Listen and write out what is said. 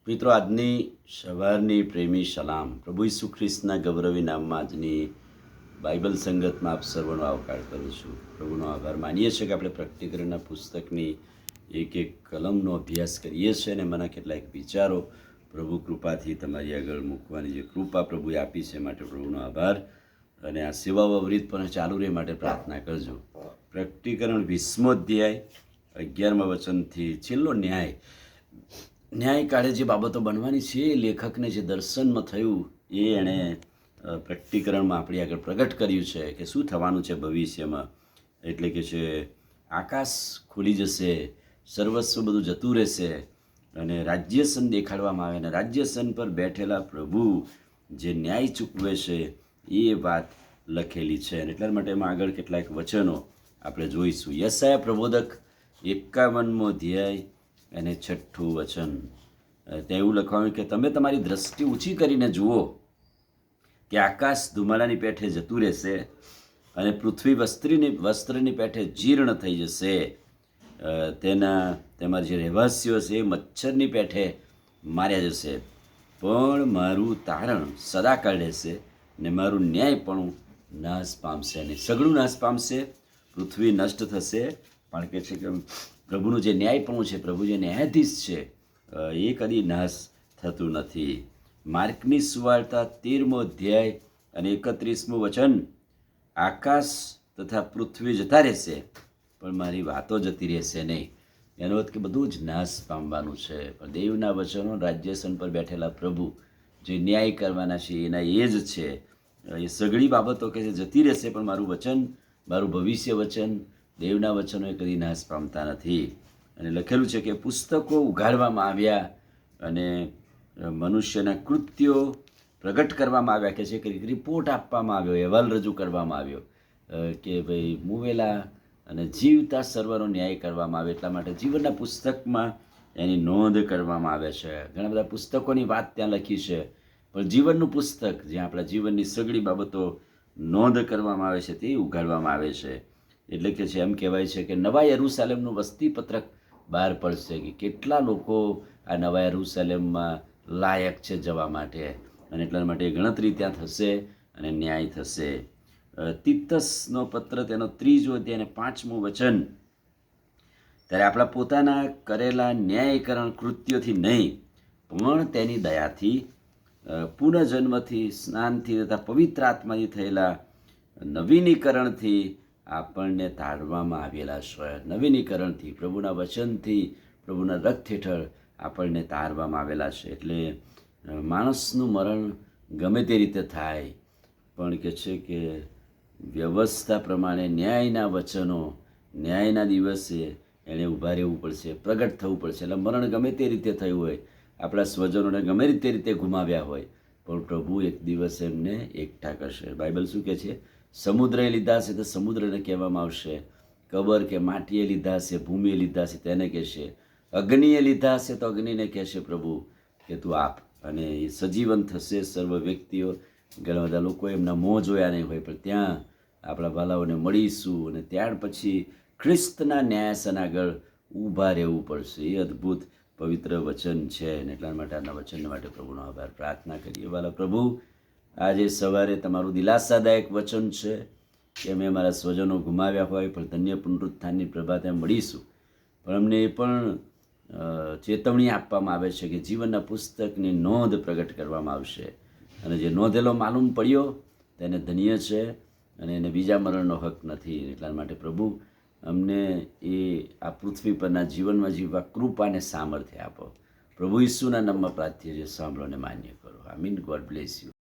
મિત્રો, આજની સવારની પ્રેમી સલામ પ્રભુ ઈસુ ખ્રિસ્તના ગૌરવી નામમાં આજની બાઇબલ સંગતમાં આપ સર્વનો આવકાર કરું છું. પ્રભુનો આભાર માનીએ છીએ કે આપણે પ્રકટીકરણના પુસ્તકની એક એક કલમનો અભ્યાસ કરીએ છીએ અને મને કેટલાક વિચારો પ્રભુ કૃપાથી તમારી આગળ મૂકવાની જે કૃપા પ્રભુએ આપી છે માટે પ્રભુનો આભાર. અને આ સેવાઓ અવિરતપણે ચાલુ રહે માટે પ્રાર્થના કરજો. પ્રકટીકરણ 20મો અધ્યાય 11મા વચનથી છેલ્લો ન્યાય કાળે જે બાબતો બનવાની છે એ લેખકને જે દર્શનમાં થયું એ એણે પ્રકટીકરણમાં આપણી આગળ પ્રગટ કર્યું છે કે શું થવાનું છે ભવિષ્યમાં. એટલે કે છે આકાશ ખુલી જશે, સર્વસ્વ બધું જતું રહેશે અને રાજ્યસન દેખાડવામાં આવે અને રાજ્યસન પર બેઠેલા પ્રભુ જે ન્યાય ચૂકવે છે એ વાત લખેલી છે. અને એટલા માટે એમાં આગળ કેટલાક વચનો આપણે જોઈશું. યશાયા પ્રબોધક 51મો અધ્યાય અને 6ઠું વચન. ત્યાં એવું લખવાનું કે તમે તમારી દ્રષ્ટિ ઊંચી કરીને જુઓ કે આકાશ ધુમાડાની પેઠે જતું રહેશે અને પૃથ્વી વસ્ત્રની પેઠે જીર્ણ થઈ જશે. તેમાં જે રહેવાસીઓ છે એ મચ્છરની પેઠે માર્યા જશે, પણ મારું તારણ સદાકાળ રહેશે ને મારું ન્યાય પણ નાશ પામશે નહીં. સઘળું નાશ પામશે, પૃથ્વી નષ્ટ થશે, પણ કે છે કે પ્રભુનું જે ન્યાયપણું છે, પ્રભુ જે ન્યાયાધીશ છે એ કદી નાશ થતું નથી. માર્કની સુવાર્તા 13મો અધ્યાય અને 31મું વચન. આકાશ તથા પૃથ્વી જતા રહેશે પણ મારી વાતો જતી રહેશે નહીં. એનો અર્થ કે બધું જ નાશ પામવાનું છે, પણ દેવના વચનો રાજ્યસન પર બેઠેલા પ્રભુ જે ન્યાય કરવાના છે એના એ જ છે. એ સઘળી બાબતો કે જે જતી રહેશે પણ મારું વચન, મારું ભવિષ્ય વચન, દેવના વચનો એ કદી નાશ પામતા નથી. અને લખેલું છે કે પુસ્તકો ઉઘાડવામાં આવ્યા અને મનુષ્યના કૃત્યો પ્રગટ કરવામાં આવ્યા. કે છે કે રિપોર્ટ આપવામાં આવ્યો, અહેવાલ રજૂ કરવામાં આવ્યો કે ભાઈ મુવેલા અને જીવતા સર્વનો ન્યાય કરવામાં આવે. એટલા માટે જીવનના પુસ્તકમાં એની નોંધ કરવામાં આવે છે. ઘણા બધા પુસ્તકોની વાત ત્યાં લખી છે, પણ જીવનનું પુસ્તક જ્યાં આપણા જીવનની સઘળી બાબતો નોંધ કરવામાં આવે છે તે ઉઘાડવામાં આવે છે. એટલે કે છે એમ કહેવાય છે કે નવા યરૂશાલેમનું વસ્તીપત્રક બહાર પડશે કે કેટલા લોકો આ નવા યરૂશાલેમમાં લાયક છે જવા માટે. અને એટલા માટે ગણતરી ત્યાં થશે અને ન્યાય થશે. તીતસનો પત્ર તેનો 3જો અધ્યાય અને 5મું વચન. ત્યારે આપણા પોતાના કરેલા ન્યાયકરણ કૃત્યોથી નહીં પણ તેની દયાથી, પુનઃજન્મથી, સ્નાનથી તથા પવિત્ર આત્માથી થયેલા નવીનીકરણથી આપણને તારવામાં આવેલા છે. નવીનીકરણથી, પ્રભુના વચનથી, પ્રભુના રક્ત હેઠળ આપણને તારવામાં આવેલા છે. એટલે માણસનું મરણ ગમે તે રીતે થાય, પણ કે છે કે વ્યવસ્થા પ્રમાણે ન્યાયના વચનો, ન્યાયના દિવસે એણે ઊભા રહેવું પડશે, પ્રગટ થવું પડશે. એટલે મરણ ગમે તે રીતે થયું હોય, આપણા સ્વજનોને ગમે રીતે ગુમાવ્યા હોય, પણ પ્રભુ એક દિવસ એમને એકઠા કરશે. બાઇબલ શું કહે છે? સમુદ્રએ લીધા હશે તો સમુદ્રને કહેવામાં આવશે, કબર કે માટીએ લીધા હશે, ભૂમિએ લીધા હશે તેને કહેશે, અગ્નિએ લીધા હશે તો અગ્નિને કહેશે પ્રભુ કે તું આપ. અને એ સજીવન થશે સર્વ વ્યક્તિઓ. ઘણા બધા લોકો એમના મોં જોયા નહીં હોય, પણ ત્યાં આપણા વાલાઓને મળીશું અને ત્યાર પછી ખ્રિસ્તના ન્યાયાસન આગળ ઊભા રહેવું પડશે. એ અદ્ભુત પવિત્ર વચન છે. અને એટલા માટે આના વચન માટે પ્રભુનો આભાર પ્રાર્થના કરીએ. વાલા પ્રભુ, આજે સવારે તમારું દિલાસાદાયક વચન છે કે અમે અમારા સ્વજનો ગુમાવ્યા હોય પણ ધન્ય પુનરુત્થાનની પ્રભાતે મળીશું. પણ અમને એ પણ ચેતવણી આપવામાં આવે છે કે જીવનના પુસ્તકની નોંધ પ્રગટ કરવામાં આવશે અને જે નોંધેલો માલુમ પડ્યો તેને ધન્ય છે અને એને બીજા મરણનો હક નથી. એટલા માટે પ્રભુ અમને એ આ પૃથ્વી પરના જીવનમાં જીવવા કૃપા અને સામર્થ્ય આપો. પ્રભુ ઈસુના નામમાં પ્રાર્થીએ છીએ, સાંભળો અને માન્ય કરો. આમીન. God bless you.